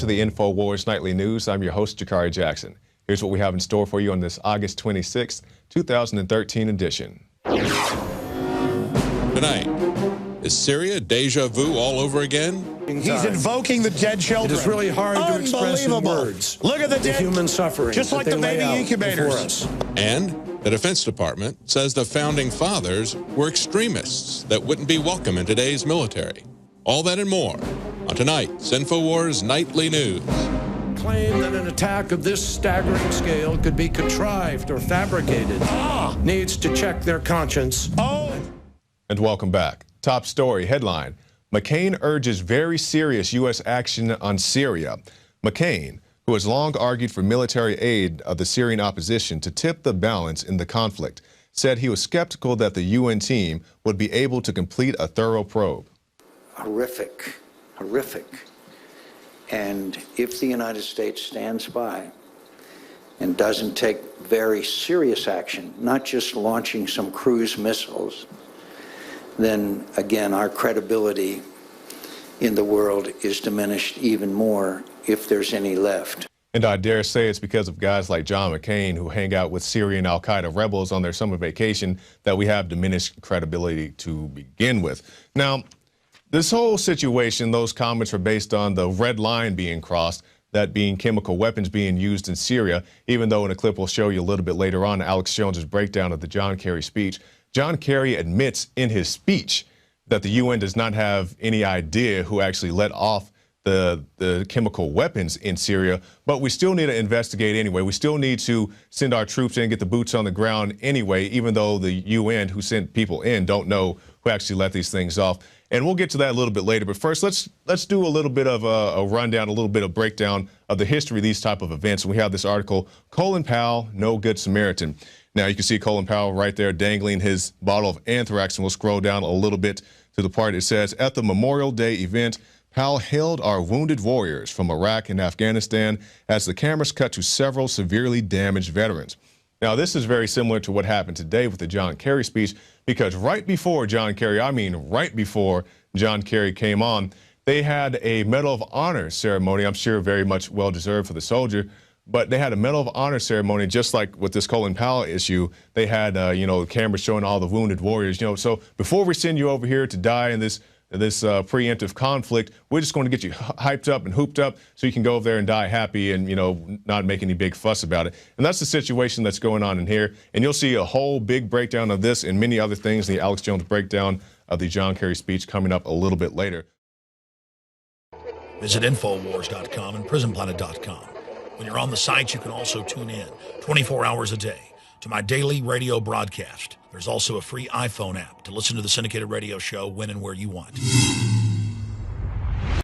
the InfoWars Nightly News. I'm your host, Jakari Jackson. Here's what we have in store for you on this August 26th, 2013 edition. Tonight, is Syria deja vu all over again? He's invoking the dead children. It is really hard to express in words. Look at the dead human suffering, just like the baby incubators. And the Defense Department says the Founding Fathers were extremists that wouldn't be welcome in today's military. All that and more on tonight's InfoWars Nightly News. Claim that an attack of this staggering scale could be contrived or fabricated needs to check their conscience. And welcome back. Top story headline: McCain urges very serious U.S. action on Syria. McCain, who has long argued for military aid of the Syrian opposition to tip the balance in the conflict, said he was skeptical that the UN team would be able to complete a thorough probe. Horrific. And if the United States stands by and doesn't take very serious action, not just launching some cruise missiles, then again, our credibility in the world is diminished even more, if there's any left. And I dare say it's because of guys like John McCain, who hang out with Syrian al-Qaeda rebels on their summer vacation, that we have diminished credibility to begin with. Now, this whole situation, those comments are based on the red line being crossed, that being chemical weapons being used in Syria, even though in a clip we'll show you a little bit later on, Alex Jones's breakdown of the John Kerry speech. John Kerry admits in his speech that the UN does not have any idea who actually let off the chemical weapons in Syria, but we still need to investigate anyway. We still need to send our troops in, get the boots on the ground anyway, even though the UN who sent people in don't know who actually let these things off. And we'll get to that a little bit later. But first, let's do a little bit of a rundown, a little bit of breakdown of the history of these type of events. We have this article, Colin Powell, No Good Samaritan. Now, you can see Colin Powell right there dangling his bottle of anthrax, and we'll scroll down a little bit to the part it says, at the Memorial Day event, Powell hailed our wounded warriors from Iraq and Afghanistan as the cameras cut to several severely damaged veterans. Now, this is very similar to what happened today with the John Kerry speech, because right before John Kerry, right before John Kerry came on, they had a Medal of Honor ceremony, I'm sure very much well-deserved for the soldier, but they had a Medal of Honor ceremony, just like with this Colin Powell issue. They had, cameras showing all the wounded warriors. So before we send you over here to die in this preemptive conflict, we're just going to get you hyped up and hooped up so you can go over there and die happy and, not make any big fuss about it. And that's the situation that's going on in here. And you'll see a whole big breakdown of this and many other things, the Alex Jones breakdown of the John Kerry speech coming up a little bit later. Visit Infowars.com and PrisonPlanet.com. When you're on the site, you can also tune in 24 hours a day to my daily radio broadcast. There's also a free iPhone app to listen to the syndicated radio show when and where you want.